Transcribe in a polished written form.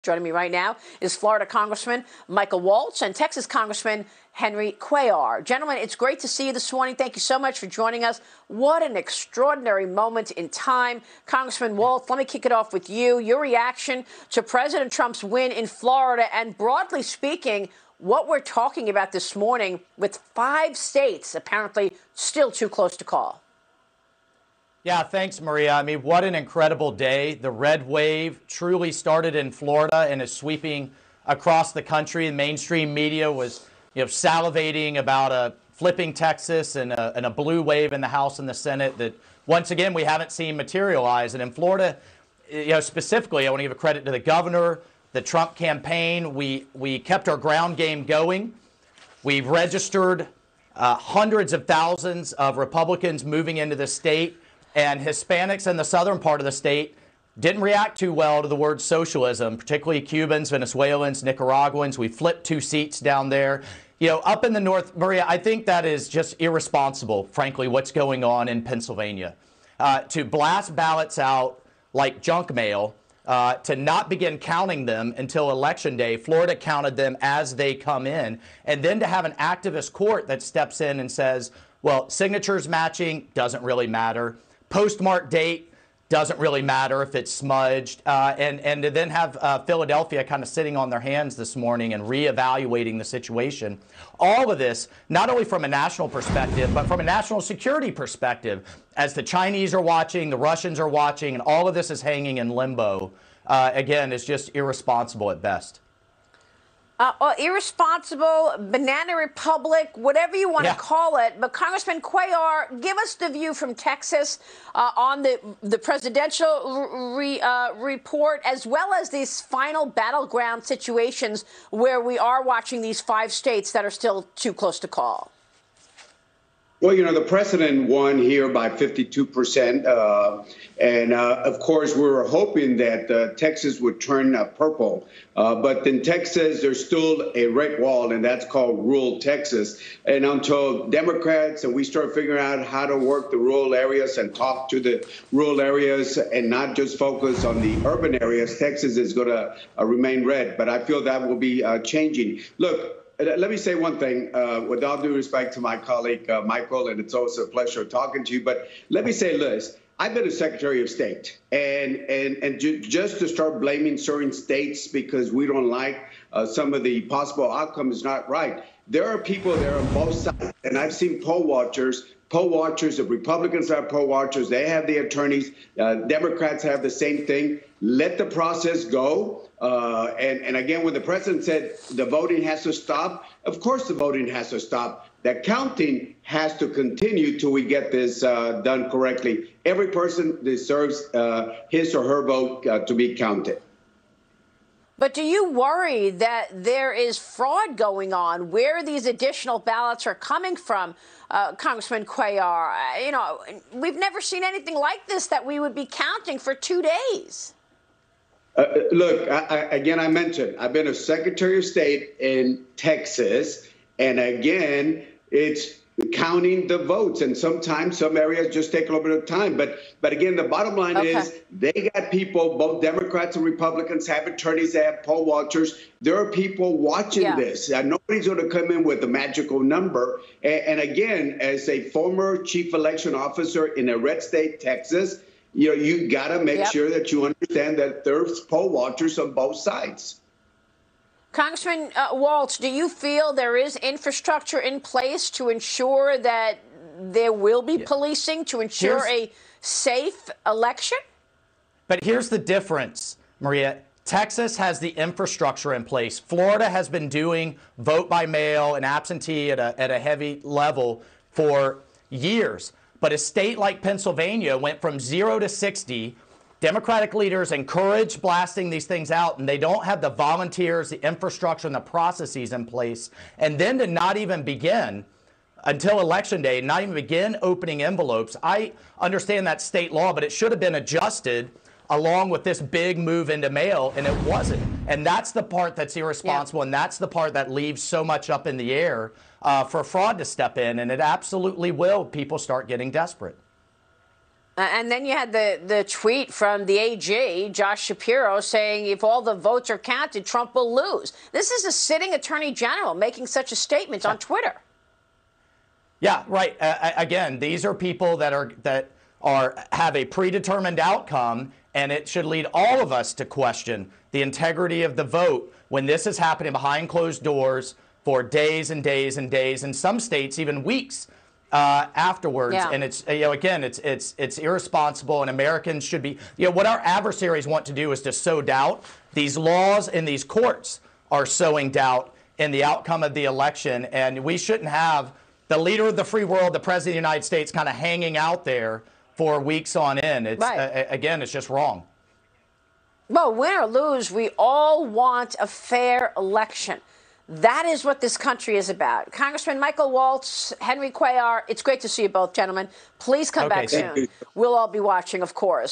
Joining me right now is Florida Congressman Michael Waltz and Texas Congressman Henry Cuellar. Gentlemen, it's great to see you this morning. Thank you so much for joining us. What an extraordinary moment in time. Congressman Waltz, let me kick it off with you. Your reaction to President Trump's win in Florida and, broadly speaking, what we're talking about this morning with 5 states apparently still too close to call. Yeah, thanks, Maria. I mean, what an incredible day. The red wave truly started in Florida and is sweeping across the country. The mainstream media was, salivating about flipping Texas and a blue wave in the House and the Senate that, once again, we haven't seen materialize. And in Florida, specifically, I want to give a credit to the governor, the Trump campaign. We kept our ground game going. We've registered hundreds of thousands of Republicans moving into the state. And Hispanics in the southern part of the state didn't react too well to the word socialism, particularly Cubans, Venezuelans, Nicaraguans. We flipped 2 seats down there. Up in the north, Maria, I think that is just irresponsible, frankly, what's going on in Pennsylvania. To blast ballots out like junk mail, to not begin counting them until Election Day. Florida counted them as they come in. And then to have an activist court that steps in and says, well, signatures matching doesn't really matter. Postmark date doesn't really matter if it's smudged, and to then have Philadelphia kind of sitting on their hands this morning and reevaluating the situation. All of this, not only from a national perspective, but from a national security perspective, as the Chinese are watching, the Russians are watching, and all of this is hanging in limbo, again, is just irresponsible at best. Irresponsible, banana republic, whatever you want to call it. But Congressman Cuellar, give us the view from Texas on the presidential report, as well as these final battleground situations where we are watching these 5 states that are still too close to call. Well, the president won here by 52%. And of course, we were hoping that Texas would turn purple. But in Texas, there's still a red wall, and that's called rural Texas. And until Democrats and we start figuring out how to work the rural areas and talk to the rural areas and not just focus on the urban areas, Texas is going to remain red. But I feel that will be changing. Look. Let me say one thing, with all due respect to my colleague, Michael, and it's also a pleasure talking to you. But let me say this. I've been a Secretary of State, and just to start blaming certain states because we don't like some of the possible outcomes is not right. There are people there on both sides, and I've seen poll watchers, the Republicans have poll watchers, they have the attorneys, Democrats have the same thing. Let the process go. And again, when the president said the voting has to stop, of course the voting has to stop. The counting has to continue till we get this done correctly. Every person deserves his or her vote to be counted. But do you worry that there is fraud going on where these additional ballots are coming from, Congressman Cuellar? We've never seen anything like this, that we would be counting for 2 days. Look, again, I mentioned I've been a Secretary of State in Texas, and again, it's counting the votes, and sometimes some areas just take a little bit of time. But again, the bottom line is they got people, both Democrats and Republicans have attorneys, they have poll watchers. There are people watching this. Nobody's going to come in with a magical number. And again, as a former chief election officer in a red state, Texas, you got to make sure that you understand that there's poll watchers on both sides. Congressman Waltz, do you feel there is infrastructure in place to ensure that there will be policing to ensure a safe election? But here's the difference, Maria. Texas has the infrastructure in place. Florida has been doing vote by mail and absentee at a heavy level for years. But a state like Pennsylvania went from 0 to 60. Democratic leaders encourage blasting these things out, and they don't have the volunteers, the infrastructure, and the processes in place. And then to not even begin until Election Day, not even begin opening envelopes. I understand that state law, but it should have been adjusted along with this big move into mail, and it wasn't. And that's the part that's irresponsible, and that's the part that leaves so much up in the air for fraud to step in, and it absolutely will. People start getting desperate. And then you had the tweet from the AG, Josh Shapiro, saying if all the votes are counted, Trump will lose. This is a sitting attorney general making such a statement on Twitter. Yeah, right. Again, these are people that have a predetermined outcome, and it should lead all of us to question the integrity of the vote when this is happening behind closed doors for days and days and days, in some states even weeks afterwards. Yeah. And it's again, it's irresponsible, and Americans should be what our adversaries want to do is to sow doubt. These laws in these courts are sowing doubt in the outcome of the election, and we shouldn't have the leader of the free world, the president of the United States, kind of hanging out there for weeks on end. It's right. Again, it's just wrong. Well, win or lose, we all want a fair election. That is what this country is about. Congressman Michael Waltz, Henry Cuellar, it's great to see you both, gentlemen. Please come back soon. We'll all be watching, of course.